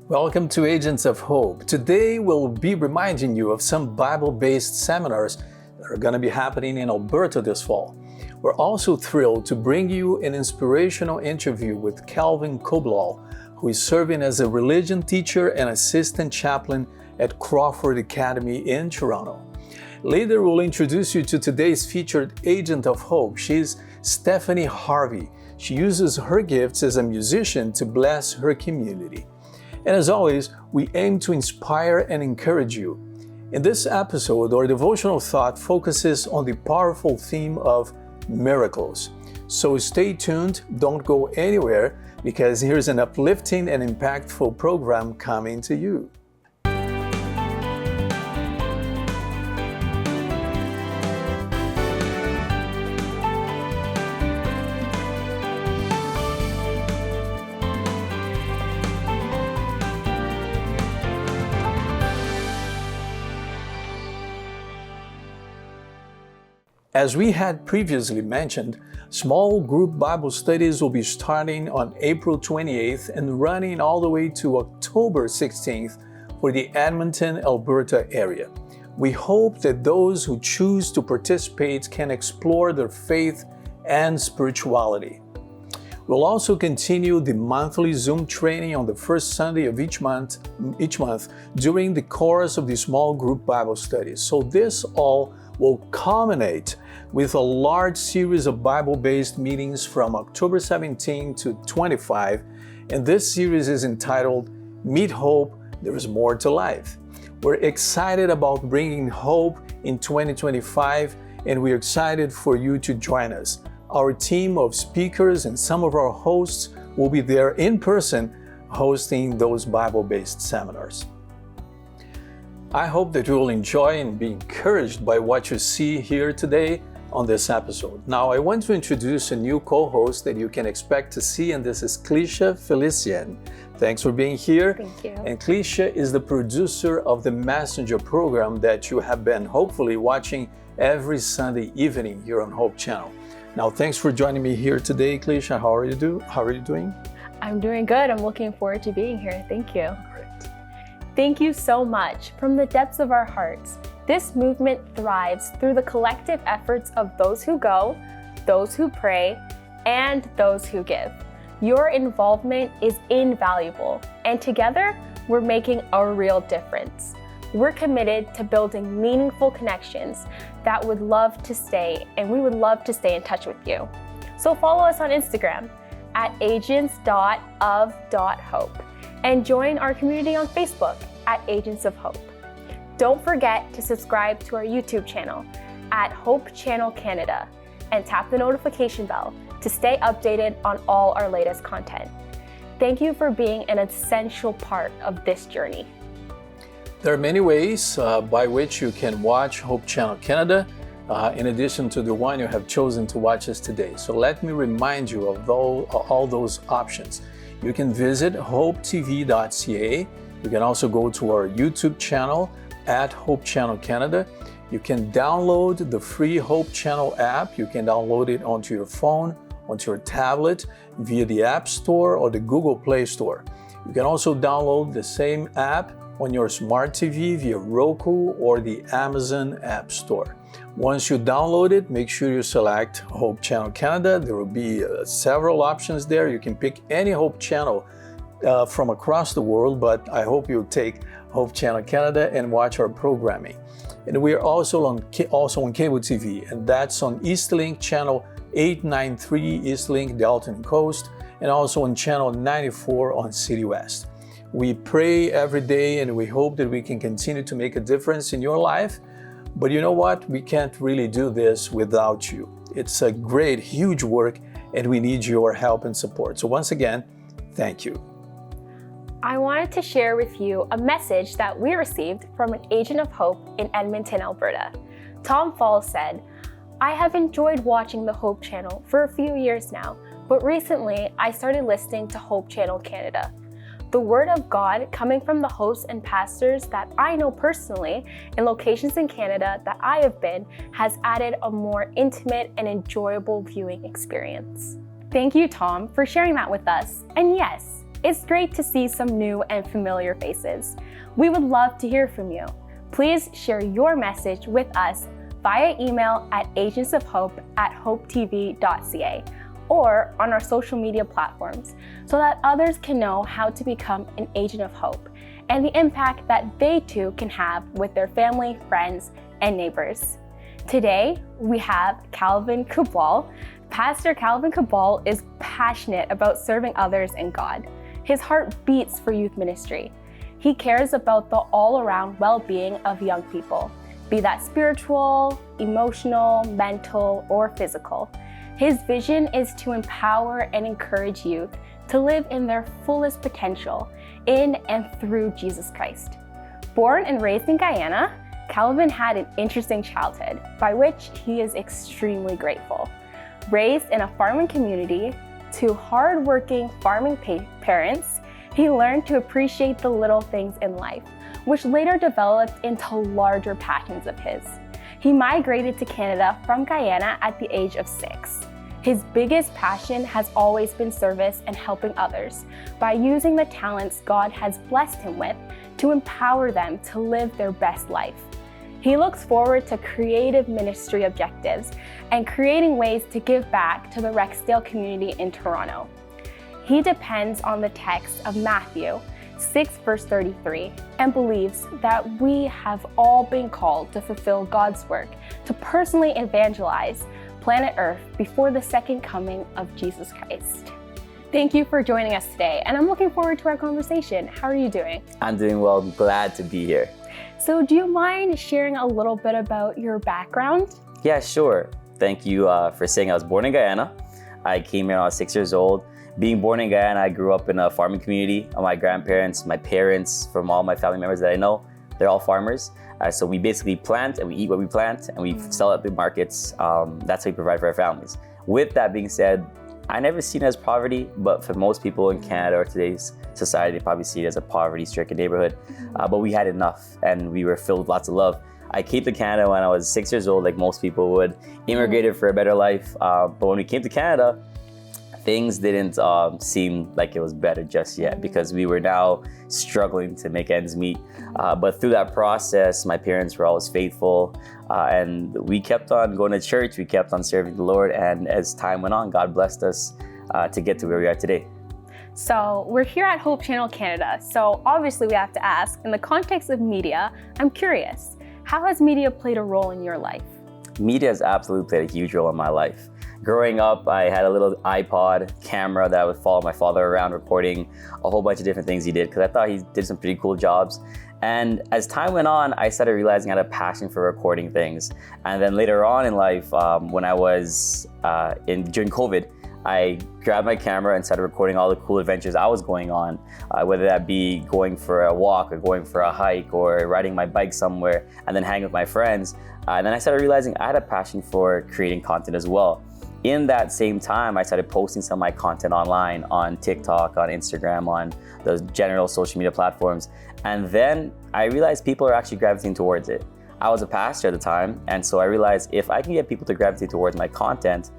Welcome to Agents of Hope. Today we'll be reminding you of some Bible-based seminars that are going to be happening in Alberta this fall. We're also thrilled to bring you an inspirational interview with Kelvin Kublall, who is serving as a religion teacher and assistant chaplain at Crawford Academy in Toronto. Later, we'll introduce you to today's featured Agent of Hope. She's Stephanie Harvey. She uses her gifts as a musician to bless her community. And as always, we aim to inspire and encourage you. In this episode, our devotional thought focuses on the powerful theme of miracles. So stay tuned, don't go anywhere, because here's an uplifting and impactful program coming to you. As we had previously mentioned, small group Bible studies will be starting on April 28th and running all the way to October 16th for the Edmonton, Alberta area. We hope that those who choose to participate can explore their faith and spirituality. We'll also continue the monthly Zoom training on the first Sunday of each month during the course of the small group Bible studies. So this all will culminate with a large series of Bible-based meetings from October 17 to 25, and this series is entitled Meet Hope, There is More to Life. We're excited about bringing hope in 2025, and we're excited for you to join us. Our team of speakers and some of our hosts will be there in person hosting those Bible-based seminars. I hope that you will enjoy and be encouraged by what you see here today on this episode. Now, I want to introduce a new co-host that you can expect to see, and this is Clisha Felician. Thanks for being here. Thank you. And Clisha is the producer of the Messenger program that you have been hopefully watching every Sunday evening here on Hope Channel. Now, thanks for joining me here today, Clisha. How are you doing? I'm doing good. I'm looking forward to being here. Thank you. Great. Thank you so much. From the depths of our hearts, this movement thrives through the collective efforts of those who go, those who pray, and those who give. Your involvement is invaluable, and together, we're making a real difference. We're committed to building meaningful connections that would love to stay, and we would love to stay in touch with you. So follow us on Instagram at agents.of.hope and join our community on Facebook at Agents of Hope. Don't forget to subscribe to our YouTube channel at Hope Channel Canada and tap the notification bell to stay updated on all our latest content. Thank you for being an essential part of this journey. There are many ways by which you can watch Hope Channel Canada, in addition to the one you have chosen to watch us today. So let me remind you of all those options. You can visit hopetv.ca. You can also go to our YouTube channel at Hope Channel Canada. You can download the free Hope Channel app. You can download it onto your phone, onto your tablet, via the App Store or the Google Play Store. You can also download the same app on your smart TV via Roku or the Amazon App Store. Once you download it, make sure you select Hope Channel Canada. There will be several options there. You can pick any Hope Channel from across the world, but I hope you'll take Hope Channel Canada and watch our programming. And we are also on cable TV, and that's on Eastlink Channel 893 Eastlink Dalton Coast, and also on Channel 94 on City West. We pray every day, and we hope that we can continue to make a difference in your life. But you know what? We can't really do this without you. It's a great, huge work, and we need your help and support. So once again, thank you. I wanted to share with you a message that we received from an Agent of Hope in Edmonton, Alberta. Tom Falls said, "I have enjoyed watching the Hope Channel for a few years now, but recently I started listening to Hope Channel Canada. The Word of God coming from the hosts and pastors that I know personally in locations in Canada that I have been has added a more intimate and enjoyable viewing experience." Thank you, Tom, for sharing that with us. And yes, it's great to see some new and familiar faces. We would love to hear from you. Please share your message with us via email at agentsofhope@hopetv.ca or on our social media platforms so that others can know how to become an agent of hope and the impact that they too can have with their family, friends, and neighbors. Today, we have Kelvin Kublall. Pastor Kelvin Kublall is passionate about serving others and God. His heart beats for youth ministry. He cares about the all-around well-being of young people, be that spiritual, emotional, mental, or physical. His vision is to empower and encourage youth to live in their fullest potential in and through Jesus Christ. Born and raised in Guyana, Kelvin had an interesting childhood, by which he is extremely grateful. Raised in a farming community to hard-working farming parents, he learned to appreciate the little things in life, which later developed into larger passions of his. He migrated to Canada from Guyana at the age of 6. His biggest passion has always been service and helping others by using the talents God has blessed him with to empower them to live their best life. He looks forward to creative ministry objectives and creating ways to give back to the Rexdale community in Toronto. He depends on the text of Matthew 6 verse 33 and believes that we have all been called to fulfill God's work to personally evangelize planet Earth before the second coming of Jesus Christ. Thank you for joining us today, and I'm looking forward to our conversation. How are you doing? I'm doing well. I'm glad to be here. So do you mind sharing a little bit about your background? Yeah, sure. Thank you for saying I was born in Guyana. I came here when I was 6 years old. Being born in Guyana, I grew up in a farming community. My grandparents, my parents, from all my family members that I know, they're all farmers. So we basically plant and we eat what we plant and we sell at the markets. That's how we provide for our families. With that being said, I never seen it as poverty, but for most people in Canada or today's society, they probably see it as a poverty-stricken neighborhood. But we had enough and we were filled with lots of love. I came to Canada when I was 6 years old, like most people would, immigrated for a better life. But when we came to Canada, things didn't seem like it was better just yet because we were now struggling to make ends meet. But through that process, my parents were always faithful and we kept on going to church, we kept on serving the Lord, and as time went on, God blessed us to get to where we are today. So we're here at Hope Channel Canada, so obviously we have to ask, in the context of media, I'm curious, how has media played a role in your life? Media has absolutely played a huge role in my life. Growing up, I had a little iPod camera that I would follow my father around recording a whole bunch of different things he did because I thought he did some pretty cool jobs. And as time went on, I started realizing I had a passion for recording things. And then later on in life, when I was during COVID, I grabbed my camera and started recording all the cool adventures I was going on, whether that be going for a walk or going for a hike or riding my bike somewhere and then hanging with my friends. And then I started realizing I had a passion for creating content as well. In that same time, I started posting some of my content online on TikTok, on Instagram, on those general social media platforms. And then I realized people are actually gravitating towards it. I was a pastor at the time, and so I realized if I can get people to gravitate towards my content,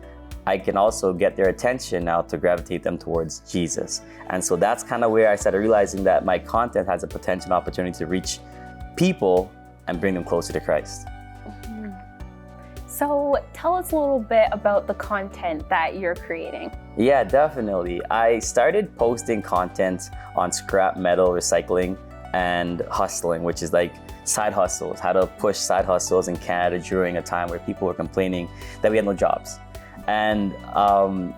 I can also get their attention now to gravitate them towards Jesus. And so that's kind of where I started realizing that my content has a potential opportunity to reach people and bring them closer to Christ. So tell us a little bit about the content that you're creating. Yeah, definitely. I started posting content on scrap metal recycling and hustling, which is like side hustles, how to push side hustles in Canada during a time where people were complaining that we had no jobs. And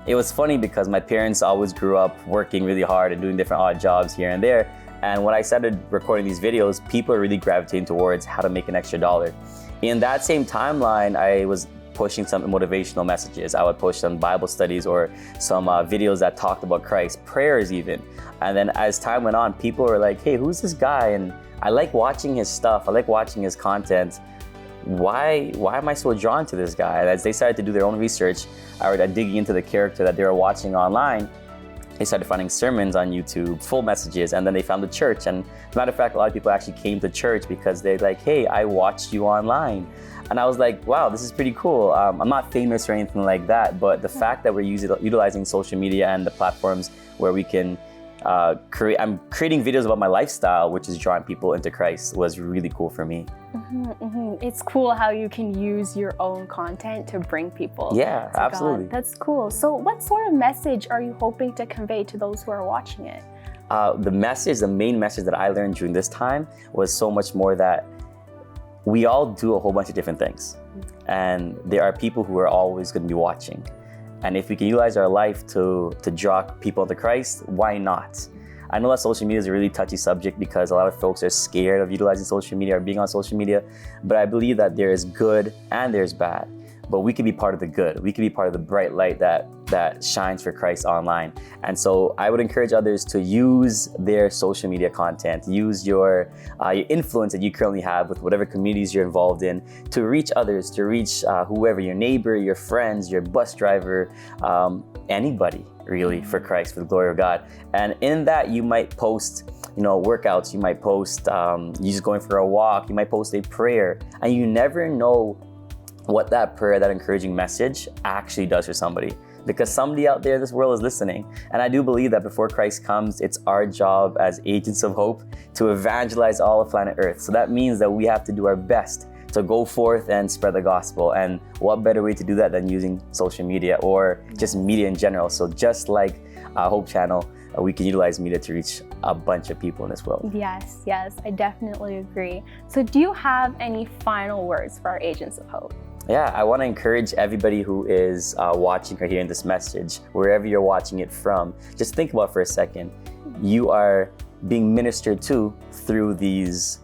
it was funny because my parents always grew up working really hard and doing different odd jobs here and there. And when I started recording these videos, people are really gravitating towards how to make an extra dollar. In that same timeline, I was pushing some motivational messages. I would push some Bible studies or some videos that talked about Christ, prayers even. And then as time went on, people were like, hey, who's this guy? And I like watching his stuff. I like watching his content. Why am I so drawn to this guy? And as they started to do their own research, I was digging into the character that they were watching online. They started finding sermons on YouTube, full messages, and then they found the church. And as a matter of fact, a lot of people actually came to church because they're like, hey, I watched you online. And I was like, wow, this is pretty cool. I'm not famous or anything like that, but the fact that we're utilizing social media and the platforms where we can I'm creating videos about my lifestyle, which is drawing people into Christ, was really cool for me. It's cool how you can use your own content to bring people Yeah, to absolutely. God. That's cool. So what sort of message are you hoping to convey to those who are watching it? The main message that I learned during this time was so much more that we all do a whole bunch of different things. And there are people who are always going to be watching. And if we can utilize our life to draw people into Christ, why not? I know that social media is a really touchy subject because a lot of folks are scared of utilizing social media or being on social media, but I believe that there is good and there's bad. But we can be part of the good. We can be part of the bright light that shines for Christ online. And so I would encourage others to use their social media content, use your influence that you currently have with whatever communities you're involved in to reach others, to reach whoever, your neighbor, your friends, your bus driver, anybody really for Christ, for the glory of God. And in that you might post workouts, you might post you just going for a walk, you might post a prayer, and you never know what that prayer, that encouraging message actually does for somebody. Because somebody out there in this world is listening. And I do believe that before Christ comes, it's our job as agents of hope to evangelize all of planet Earth. So that means that we have to do our best to go forth and spread the gospel. And what better way to do that than using social media or just media in general? So just like Hope Channel, we can utilize media to reach a bunch of people in this world. Yes, I definitely agree. So do you have any final words for our Agents of Hope? Yeah, I want to encourage everybody who is watching or hearing this message, wherever you're watching it from, just think about for a second. You are being ministered to through this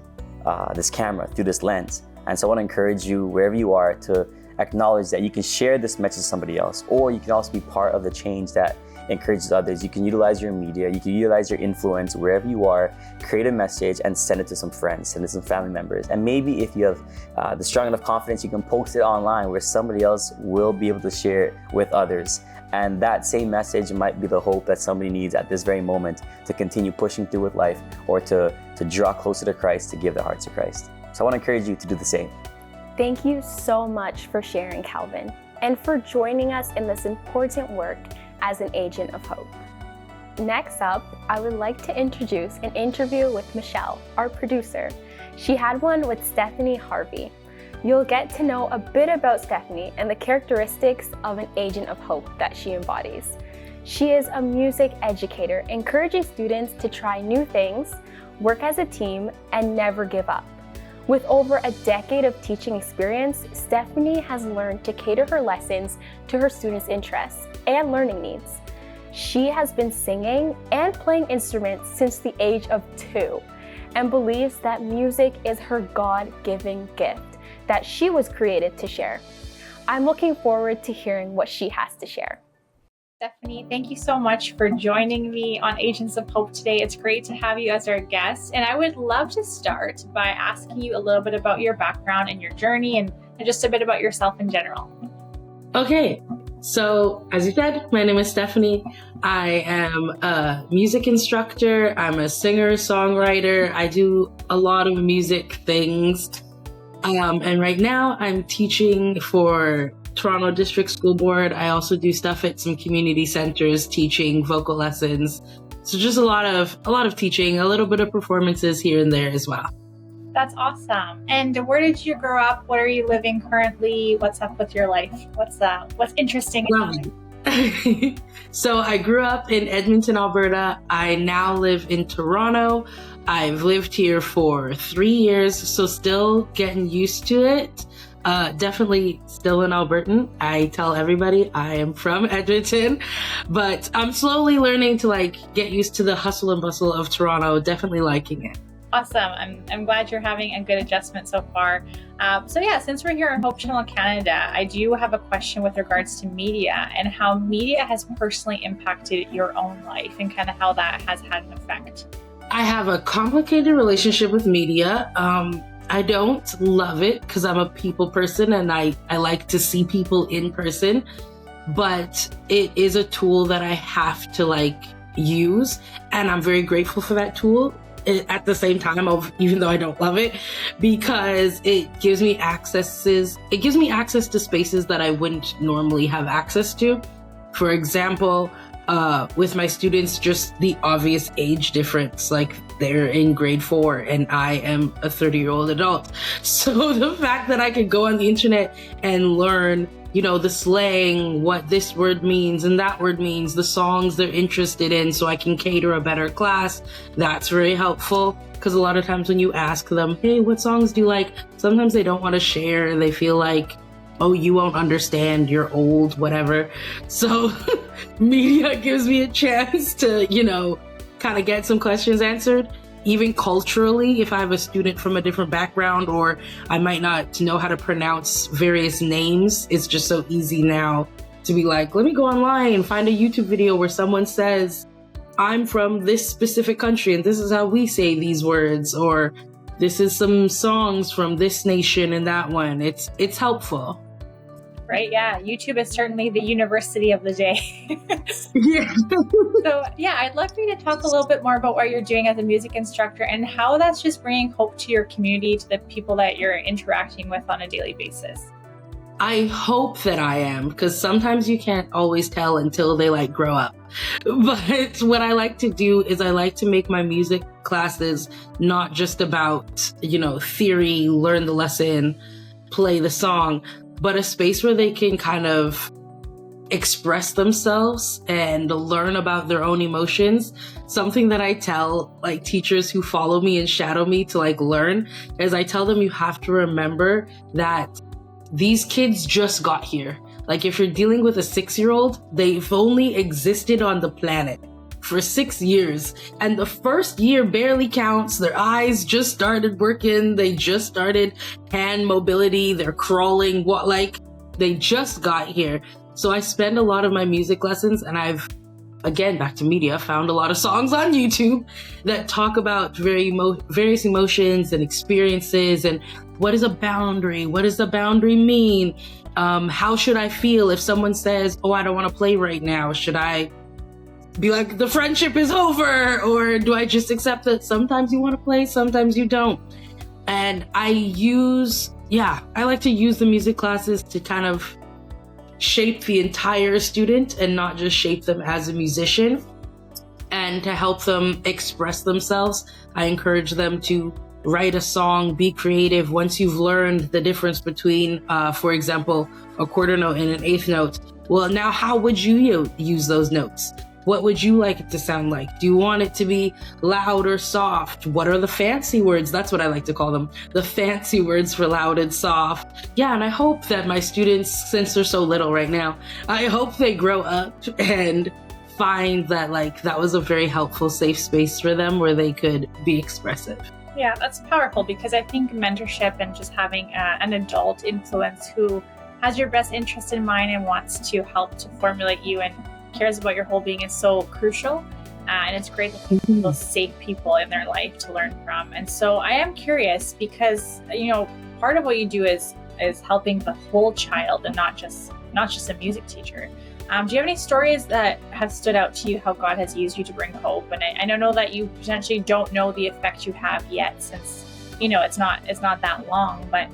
camera, through this lens. And so I want to encourage you, wherever you are, to acknowledge that you can share this message to somebody else, or you can also be part of the change that encourages others. You can utilize your media, you can utilize your influence wherever you are, create a message and send it to some friends, send it to some family members. And maybe if you have the strong enough confidence, you can post it online where somebody else will be able to share it with others. And that same message might be the hope that somebody needs at this very moment to continue pushing through with life, or to draw closer to Christ, to give their hearts to Christ. So I want to encourage you to do the same. Thank you so much for sharing, Kelvin, and for joining us in this important work as an agent of hope. Next up, I would like to introduce an interview with Michelle, our producer. She had one with Stephanie Harvey. You'll get to know a bit about Stephanie and the characteristics of an agent of hope that she embodies. She is a music educator, encouraging students to try new things, work as a team, and never give up. With over a decade of teaching experience, Stephanie has learned to cater her lessons to her students' interests and learning needs. She has been singing and playing instruments since the age of 2 and believes that music is her God-given gift that she was created to share. I'm looking forward to hearing what she has to share. Stephanie, thank you so much for joining me on Agents of Hope today. It's great to have you as our guest. And I would love to start by asking you a little bit about your background and your journey and just a bit about yourself in general. Okay, so as you said, my name is Stephanie. I am a music instructor. I'm a singer, songwriter. I do a lot of music things. And right now I'm teaching for Toronto District School Board. I also do stuff at some community centers, teaching vocal lessons. So just a lot of teaching, a little bit of performances here and there as well. That's awesome. And where did you grow up? What are you living currently? What's up with your life? What's interesting? So I grew up in Edmonton, Alberta. I now live in Toronto. I've lived here for 3 years, so still getting used to it. Definitely still an Albertan. I tell everybody I am from Edmonton, but I'm slowly learning to get used to the hustle and bustle of Toronto. Definitely liking it. Awesome. I'm glad you're having a good adjustment so far. Since we're here on Hope Channel Canada, I do have a question with regards to media and how media has personally impacted your own life and kind of how that has had an effect. I have a complicated relationship with media. I don't love it because I'm a people person and I like to see people in person, but it is a tool that I have to use, and I'm very grateful for that tool at the same time, even though I don't love it, because it gives me access to spaces that I wouldn't normally have access to. For example, with my students, just the obvious age difference. Like, they're in grade 4 and I am a 30-year-old adult. So the fact that I could go on the internet and learn, the slang, what this word means and that word means, the songs they're interested in, so I can cater a better class, that's very helpful. Because a lot of times when you ask them, hey, what songs do you like? Sometimes they don't want to share. They feel like, oh, you won't understand, you're old, whatever. So media gives me a chance to, kind of get some questions answered. Even culturally, if I have a student from a different background, or I might not know how to pronounce various names, it's just so easy now to be like, let me go online and find a YouTube video where someone says, I'm from this specific country and this is how we say these words, or this is some songs from this nation and that one. It's helpful. Right? Yeah. YouTube is certainly the university of the day. Yeah. So yeah, I'd love for you to talk a little bit more about what you're doing as a music instructor and how that's just bringing hope to your community, to the people that you're interacting with on a daily basis. I hope that I am, because sometimes you can't always tell until they grow up. But what I like to do is I like to make my music classes not just about, theory, learn the lesson, play the song, but a space where they can kind of express themselves and learn about their own emotions. Something that I tell teachers who follow me and shadow me to learn is I tell them, you have to remember that these kids just got here. If you're dealing with a 6-year-old, they've only existed on the planet for 6 years. And the first year barely counts. Their eyes just started working. They just started hand mobility. They're crawling. They just got here. So I spend a lot of my music lessons, and I've, again, back to media, found a lot of songs on YouTube that talk about various emotions and experiences, and what is a boundary? What does the boundary mean? How should I feel if someone says, oh, I don't want to play right now? Should I be like, the friendship is over? Or do I just accept that sometimes you want to play, sometimes you don't? And I like to use the music classes to kind of shape the entire student and not just shape them as a musician, and to help them express themselves. I encourage them to write a song, be creative. Once you've learned the difference between, for example, a quarter note and an eighth note, well, now how would you use those notes? What would you like it to sound like? Do you want it to be loud or soft? What are the fancy words? That's what I like to call them. The fancy words for loud and soft. Yeah, and I hope that my students, since they're so little right now, I hope they grow up and find that that was a very helpful, safe space for them where they could be expressive. Yeah, that's powerful, because I think mentorship and just having an adult influence who has your best interest in mind and wants to help to formulate you and cares about your whole being is so crucial. And it's great that people feel safe people in their life to learn from. And so I am curious, because, part of what you do is helping the whole child and not just a music teacher. Do you have any stories that have stood out to you, how God has used you to bring hope? And I know that you potentially don't know the effect you have yet, since, it's not that long, but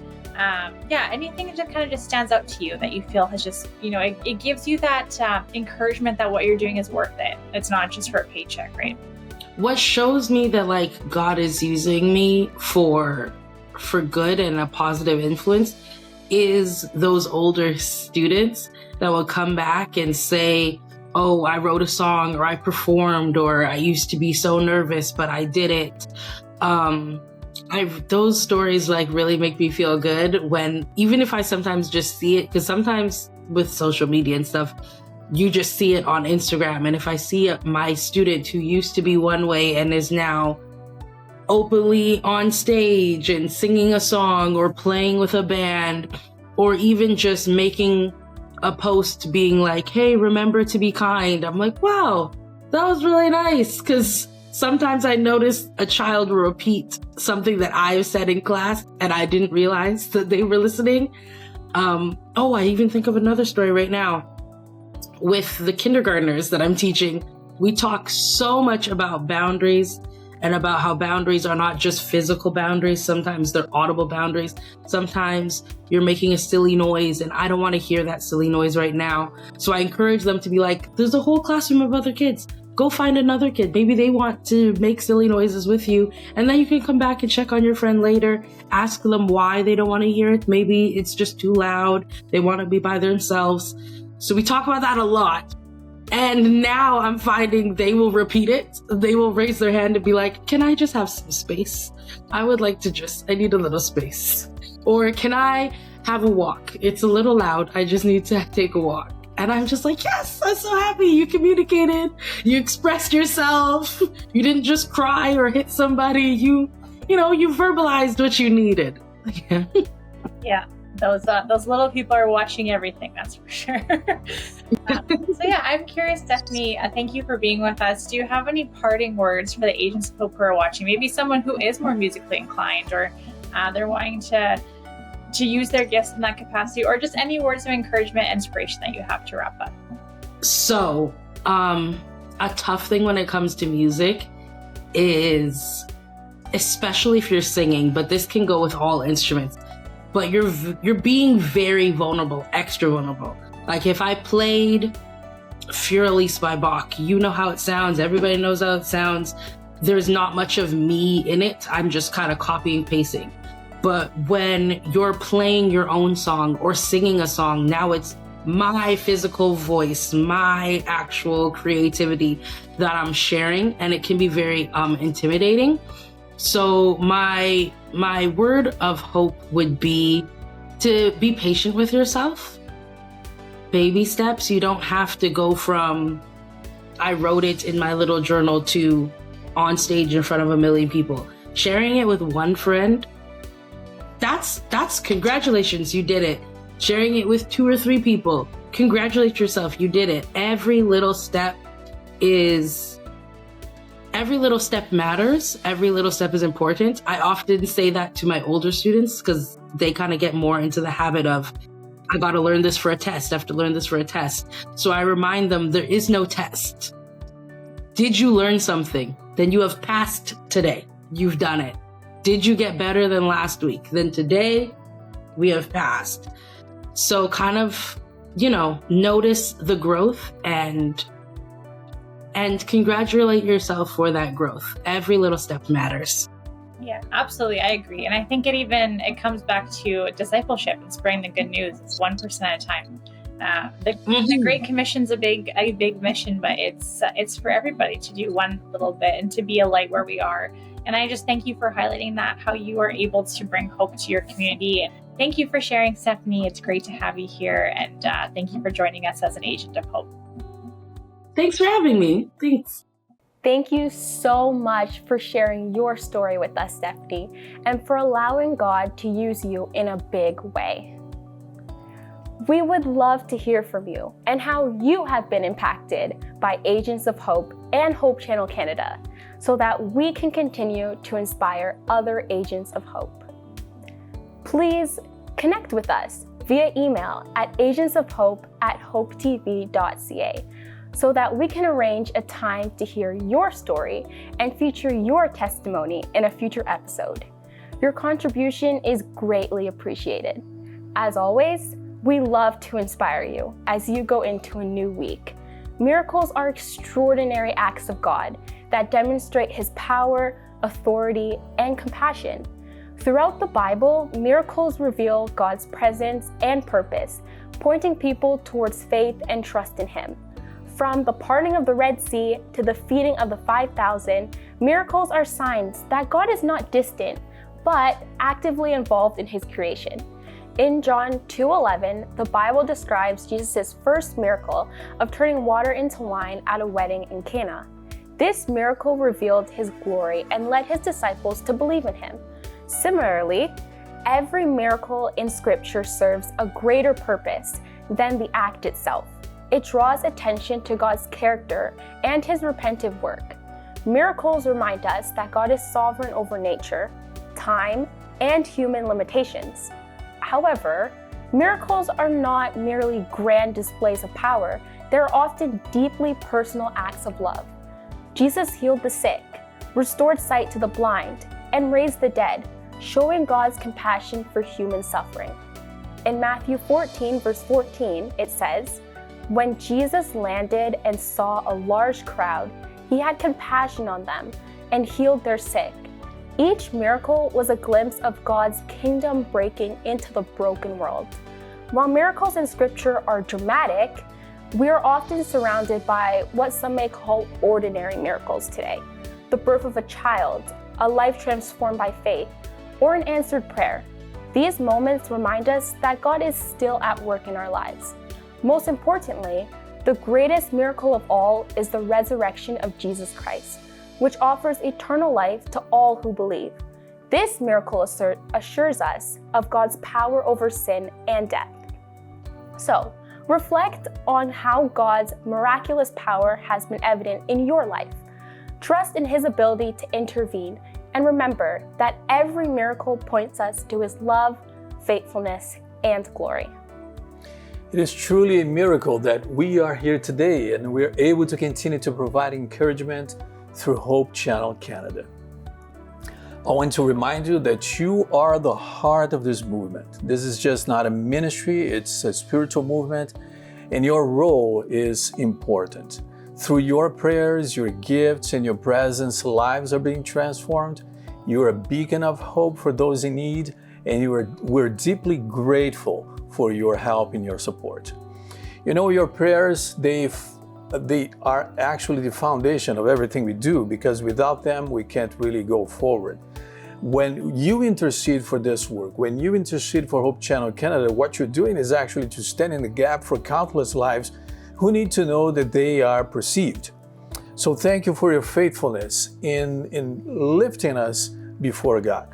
anything that kind of just stands out to you that you feel has just, it gives you that encouragement that what you're doing is worth it. It's not just for a paycheck, right? What shows me that God is using me for good and a positive influence is those older students that will come back and say, oh, I wrote a song, or I performed, or I used to be so nervous, but I did it. Those stories really make me feel good, when, even if I sometimes just see it, because sometimes with social media and stuff, you just see it on Instagram. And if I see my student who used to be one way and is now openly on stage and singing a song or playing with a band, or even just making a post being like, hey, remember to be kind, I'm like, wow, that was really nice. Because sometimes I notice a child will repeat something that I've said in class and I didn't realize that they were listening. I even think of another story right now. With the kindergartners that I'm teaching, we talk so much about boundaries and about how boundaries are not just physical boundaries. Sometimes they're audible boundaries. Sometimes you're making a silly noise and I don't want to hear that silly noise right now. So I encourage them to be like, there's a whole classroom of other kids. Go find another kid. Maybe they want to make silly noises with you. And then you can come back and check on your friend later. Ask them why they don't want to hear it. Maybe it's just too loud. They want to be by themselves. So we talk about that a lot. And now I'm finding they will repeat it. They will raise their hand and be like, can I just have some space? I need a little space. Or can I have a walk? It's a little loud. I just need to take a walk. And I'm just like, yes, I'm so happy. You communicated. You expressed yourself. You didn't just cry or hit somebody. You verbalized what you needed. Yeah, those little people are watching everything. That's for sure. So yeah, I'm curious, Stephanie. Thank you for being with us. Do you have any parting words for the Agents of Hope who are watching? Maybe someone who is more musically inclined, or they're wanting to use their gifts in that capacity, or just any words of encouragement, inspiration that you have to wrap up. So, a tough thing when it comes to music is, especially if you're singing, but this can go with all instruments, but you're being very vulnerable, extra vulnerable. Like if I played Fur Elise by Bach, you know how it sounds, everybody knows how it sounds. There's not much of me in it. I'm just kind of copying, pasting. But when you're playing your own song or singing a song, now it's my physical voice, my actual creativity that I'm sharing, and it can be very intimidating. So my word of hope would be to be patient with yourself. Baby steps. You don't have to go from I wrote it in my little journal to on stage in front of 1 million people. Sharing it with one friend, that's congratulations, you did it. Sharing it with 2 or 3 people, congratulate yourself, you did it. Every little step matters. Every little step is important. I often say that to my older students because they kind of get more into the habit of, I got to learn this for a test. I have to learn this for a test. So I remind them there is no test. Did you learn something? Then you have passed today. You've done it. Did you get better than last week? Then today we have passed. So kind of, notice the growth and congratulate yourself for that growth. Every little step matters. Yeah, absolutely. I agree. And I think it comes back to discipleship and spreading the good news. It's 1% at a time. The Great Commission's a big mission, but it's for everybody to do one little bit and to be a light where we are. And I just thank you for highlighting that, how you are able to bring hope to your community. Thank you for sharing, Stephanie. It's great to have you here. And thank you for joining us as an agent of hope. Thanks for having me. Thanks. Thank you so much for sharing your story with us, Stephanie, and for allowing God to use you in a big way. We would love to hear from you and how you have been impacted by Agents of Hope and Hope Channel Canada, so that we can continue to inspire other Agents of Hope. Please connect with us via email at agentsofhope@hopetv.ca so that we can arrange a time to hear your story and feature your testimony in a future episode. Your contribution is greatly appreciated. As always, we love to inspire you as you go into a new week. Miracles are extraordinary acts of God that demonstrate His power, authority, and compassion. Throughout the Bible, miracles reveal God's presence and purpose, pointing people towards faith and trust in Him. From the parting of the Red Sea to the feeding of the 5,000, miracles are signs that God is not distant, but actively involved in His creation. In John 2:11, the Bible describes Jesus' first miracle of turning water into wine at a wedding in Cana. This miracle revealed His glory and led His disciples to believe in Him. Similarly, every miracle in Scripture serves a greater purpose than the act itself. It draws attention to God's character and His repentive work. Miracles remind us that God is sovereign over nature, time, and human limitations. However, miracles are not merely grand displays of power. They're often deeply personal acts of love. Jesus healed the sick, restored sight to the blind, and raised the dead, showing God's compassion for human suffering. In Matthew 14, verse 14, it says, "When Jesus landed and saw a large crowd, he had compassion on them and healed their sick." Each miracle was a glimpse of God's kingdom breaking into the broken world. While miracles in Scripture are dramatic, we are often surrounded by what some may call ordinary miracles today. The birth of a child, a life transformed by faith, or an answered prayer. These moments remind us that God is still at work in our lives. Most importantly, the greatest miracle of all is the resurrection of Jesus Christ, which offers eternal life to all who believe. This miracle assures us of God's power over sin and death. So, reflect on how God's miraculous power has been evident in your life. Trust in His ability to intervene, and remember that every miracle points us to His love, faithfulness, and glory. It is truly a miracle that we are here today and we are able to continue to provide encouragement through Hope Channel Canada. I want to remind you that you are the heart of this movement. This is just not a ministry, it's a spiritual movement, and your role is important. Through your prayers, your gifts, and your presence, lives are being transformed. You are a beacon of hope for those in need, and we're deeply grateful for your help and your support. You know, your prayers, they are actually the foundation of everything we do, because without them, we can't really go forward. When you intercede for this work, when you intercede for Hope Channel Canada, what you're doing is actually to stand in the gap for countless lives who need to know that they are perceived. So thank you for your faithfulness in lifting us before God.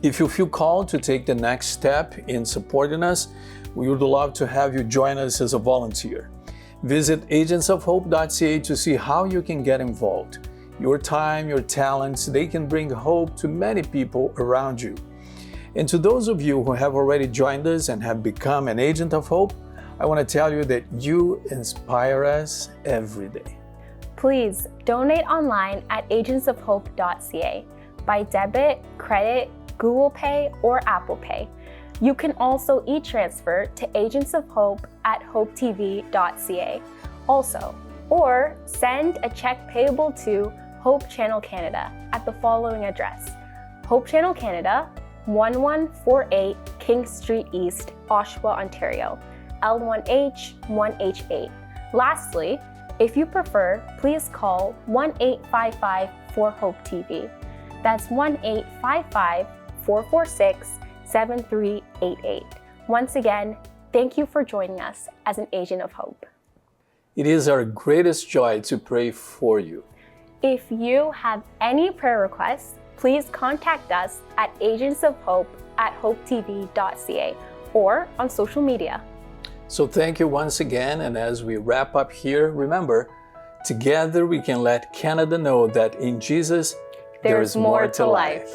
If you feel called to take the next step in supporting us, we would love to have you join us as a volunteer. Visit agentsofhope.ca to see how you can get involved. Your time, your talents, they can bring hope to many people around you. And to those of you who have already joined us and have become an agent of hope, I want to tell you that you inspire us every day. Please donate online at agentsofhope.ca by debit, credit, Google Pay, or Apple Pay. You can also e-transfer to agentsofhope@hopetv.ca also, or send a check payable to Hope Channel Canada at the following address: Hope Channel Canada, 1148 King Street East, Oshawa, Ontario, L1H 1H8. Lastly, if you prefer, please call 1-855-4HOPE-TV. That's 1-855-446-7388. Once again, thank you for joining us as an agent of hope. It is our greatest joy to pray for you. If you have any prayer requests, please contact us at agentsofhope@hopetv.ca or on social media. So thank you once again, and as we wrap up here, remember, together we can let Canada know that in Jesus, there is more to life.